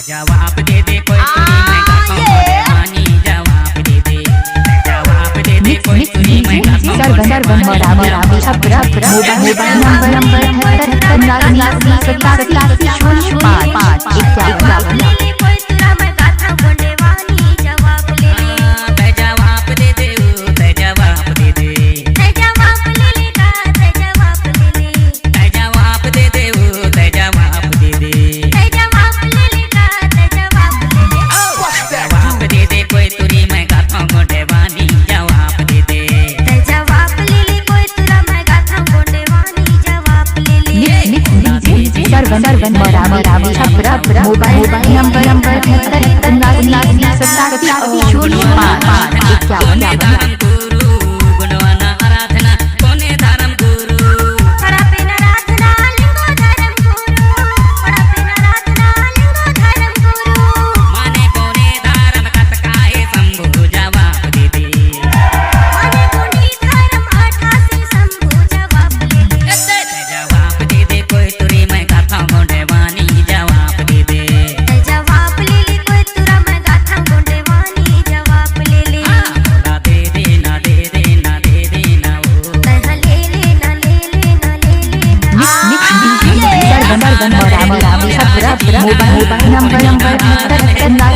जवाब दे दे कोई तुरी मैं गाता हूँ दीवानी जवाब दे दे जवाब दे दे कोई तुरी मैं गाता हूँ सर्वन मरावी छपरा मोबाइल नंबर 77 सर्वन मरावी Chhapra mobile number 77 mobile number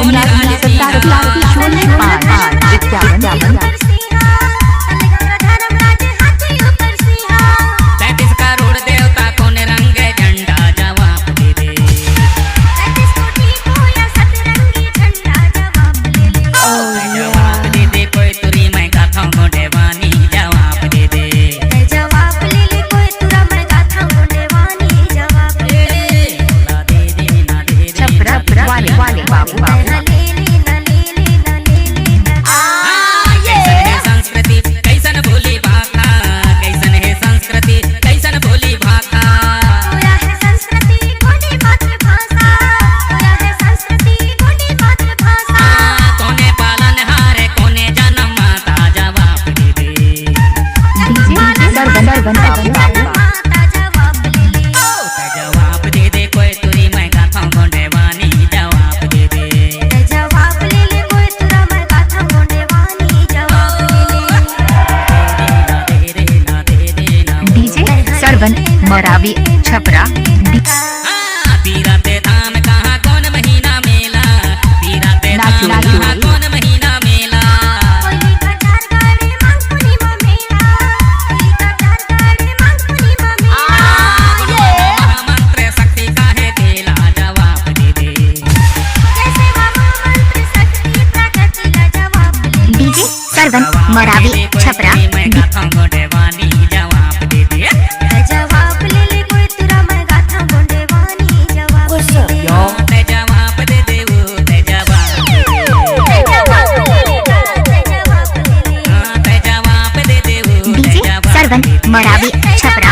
77 मरावी छपरा पीराते धाम कहाँ कौन महीना मेला पीराते धाम कहाँ कौन महीना मेला मंत्र शक्ति का है तेला जवाब दे दे डीजे सर्वन मरावी छपरा मैं गाता हूँ देवानी जवाब दे दे मरावी छपरा।